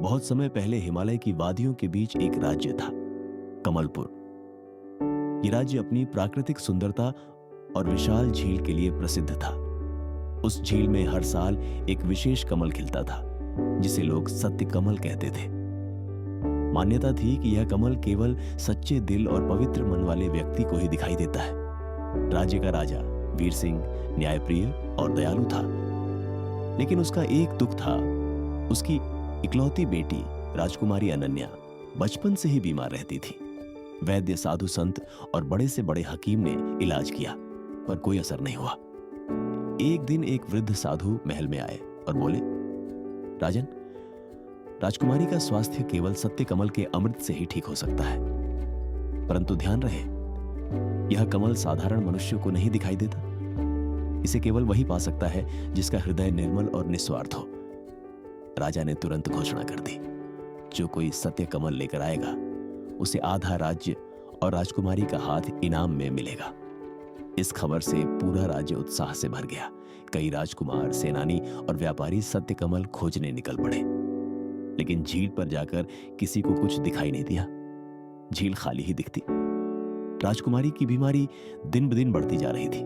बहुत समय पहले हिमालय की वादियों के बीच एक राज्य था, कमलपुर। ये राज्य अपनी प्राकृतिक सुंदरता और विशाल झील के लिए प्रसिद्ध था। उस झील में हर साल एक विशेष कमल खिलता था, जिसे लोग सत्य कमल कहते थे। मान्यता थी कि यह कमल केवल सच्चे दिल और पवित्र मन वाले व्यक्ति को ही दिखाई देता है। राज्य का राजा वीर सिंह न्यायप्रिय और दयालु था, लेकिन उसका एक दुख था। उसकी इकलौती बेटी राजकुमारी अनन्या बचपन से ही बीमार रहती थी। वैद्य, साधु संत और बड़े से बड़े हकीम ने इलाज किया, पर कोई असर नहीं हुआ। एक दिन एक वृद्ध साधु महल में आए और बोले, राजन, राजकुमारी का स्वास्थ्य केवल सत्य कमल के अमृत से ही ठीक हो सकता है। परंतु ध्यान रहे, यह कमल साधारण मनुष्य को नहीं दिखाई देता। इसे केवल वही पा सकता है जिसका हृदय निर्मल और निस्वार्थ हो। राजा ने तुरंत घोषणा कर दी, जो कोई सत्य कमल लेकर आएगा उसे आधा राज्य और राजकुमारी का हाथ इनाम में मिलेगा। इस खबर से पूरा राज्य उत्साह से भर गया। कई राजकुमार, सेनानी और व्यापारी सत्य कमल खोजने निकल पड़े, लेकिन झील पर जाकर किसी को कुछ दिखाई नहीं दिया। झील खाली ही दिखती। राजकुमारी की बीमारी दिन ब दिन बढ़ती जा रही थी।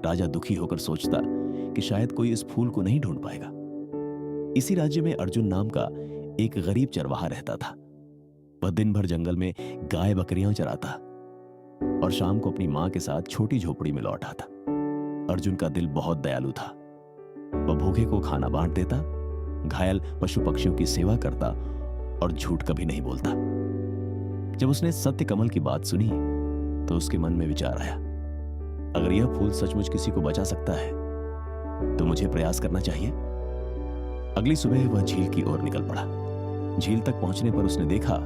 राजा दुखी होकर सोचता कि शायद कोई इस फूल को नहीं ढूंढ पाएगा। इसी राज्य में अर्जुन नाम का एक गरीब चरवाहा रहता था। वह दिन भर जंगल में गाय बकरियां चराता और शाम को अपनी मां के साथ छोटी झोपड़ी में लौट आता। अर्जुन का दिल बहुत दयालु था। वह भूखे को खाना बांट देता, घायल पशु पक्षियों की सेवा करता और झूठ कभी नहीं बोलता। जब उसने सत्य कमल की बात सुनी तो उसके मन में विचार आया, अगर यह फूल सचमुच किसी को बचा सकता है तो मुझे प्रयास करना चाहिए। अगली सुबह वह झील की ओर निकल पड़ा। झील तक पहुंचने पर उसने देखा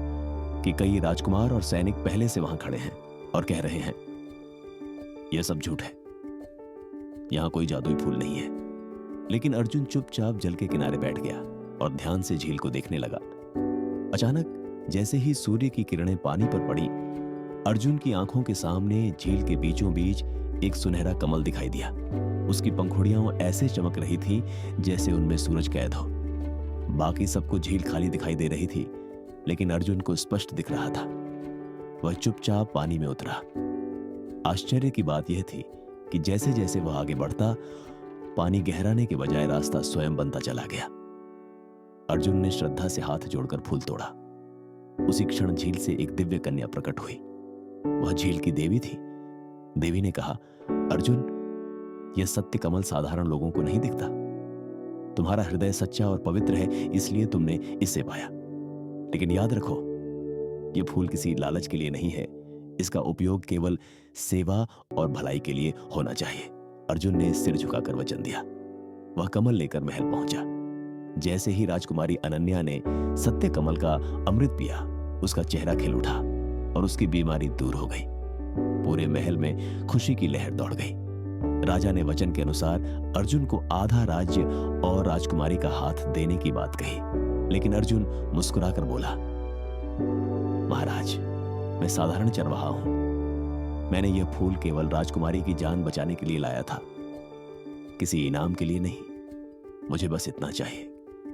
कि कई राजकुमार और सैनिक पहले से वहां खड़े हैं और कह रहे हैं, यह सब झूठ है, यहां कोई जादुई फूल नहीं है। लेकिन अर्जुन चुपचाप जल के किनारे बैठ गया और ध्यान से झील को देखने लगा। अचानक जैसे ही सूर्य की किरणें पानी पर पड़ी, अर्जुन की आंखों के सामने झील के बीचों बीच एक सुनहरा कमल दिखाई दिया। उसकी पंखुड़ियां ऐसे चमक रही थी जैसे उनमें सूरज कैद हो। बाकी सबको झील खाली दिखाई दे रही थी, लेकिन अर्जुन को स्पष्ट दिख रहा था। वह चुपचाप पानी में उतरा। आश्चर्य की बात यह थी कि जैसे जैसे वह आगे बढ़ता, पानी गहराने के बजाय रास्ता स्वयं बनता चला गया। अर्जुन ने श्रद्धा से हाथ जोड़कर फूल तोड़ा। उसी क्षण झील से एक दिव्य कन्या प्रकट हुई। वह झील की देवी थी। देवी ने कहा, अर्जुन, यह सत्य कमल साधारण लोगों को नहीं दिखता। तुम्हारा हृदय सच्चा और पवित्र है, इसलिए तुमने इसे पाया। लेकिन याद रखो, यह फूल किसी लालच के लिए नहीं है। इसका उपयोग केवल सेवा और भलाई के लिए होना चाहिए। अर्जुन ने सिर झुकाकर वचन दिया। वह कमल लेकर महल पहुंचा। जैसे ही राजकुमारी अनन्या ने सत्य कमल का अमृत पिया, उसका चेहरा खिल उठा और उसकी बीमारी दूर हो गई। पूरे महल में खुशी की लहर दौड़ गई। राजा ने वचन के अनुसार अर्जुन को आधा राज्य और राजकुमारी का हाथ देने की बात कही, लेकिन अर्जुन मुस्कुराकर बोला, महाराज, मैं साधारण चरवाहा हूं। मैंने यह फूल केवल राजकुमारी की जान बचाने के लिए लाया था, किसी इनाम के लिए नहीं। मुझे बस इतना चाहिए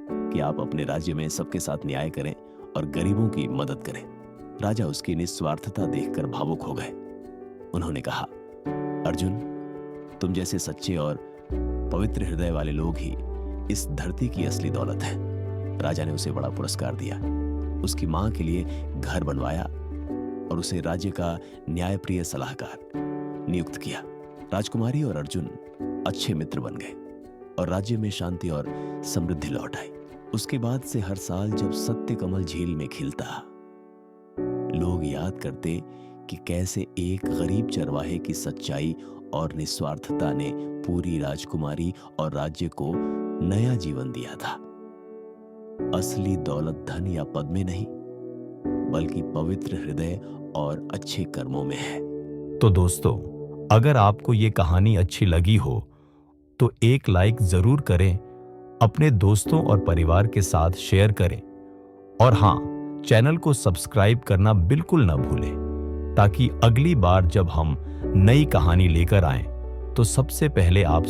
कि आप अपने राज्य में सबके साथ न्याय करें और गरीबों की मदद करें। राजा उसकी निस्वार्थता देखकर भावुक हो गए। उन्होंने कहा, अर्जुन, तुम जैसे सच्चे और पवित्र हृदय वाले लोग ही इस धरती की असली दौलत है। राजा ने उसे बड़ा पुरस्कार दिया, उसकी मां के लिए घर बनवाया और उसे राज्य का न्यायप्रिय सलाहकार नियुक्त किया। राजकुमारी और अर्जुन अच्छे मित्र बन गए और राज्य में शांति और समृद्धि लौट आई। उसके बाद से हर साल जब सत्य कमल झील में खिलता, लोग याद करते कि कैसे एक गरीब चरवाहे की सच्चाई और निस्वार्थता ने पूरी राजकुमारी और राज्य को नया जीवन दिया था। असली दौलत धन या पद में नहीं, बल्कि पवित्र हृदय और अच्छे कर्मों में है। तो दोस्तों, अगर आपको ये कहानी अच्छी लगी हो तो एक लाइक जरूर करें, अपने दोस्तों और परिवार के साथ शेयर करें और हाँ, चैनल को सब्सक्राइब करना बिल्कुल ना भूलें, ताकि अगली बार जब हम नई कहानी लेकर आएं तो सबसे पहले आप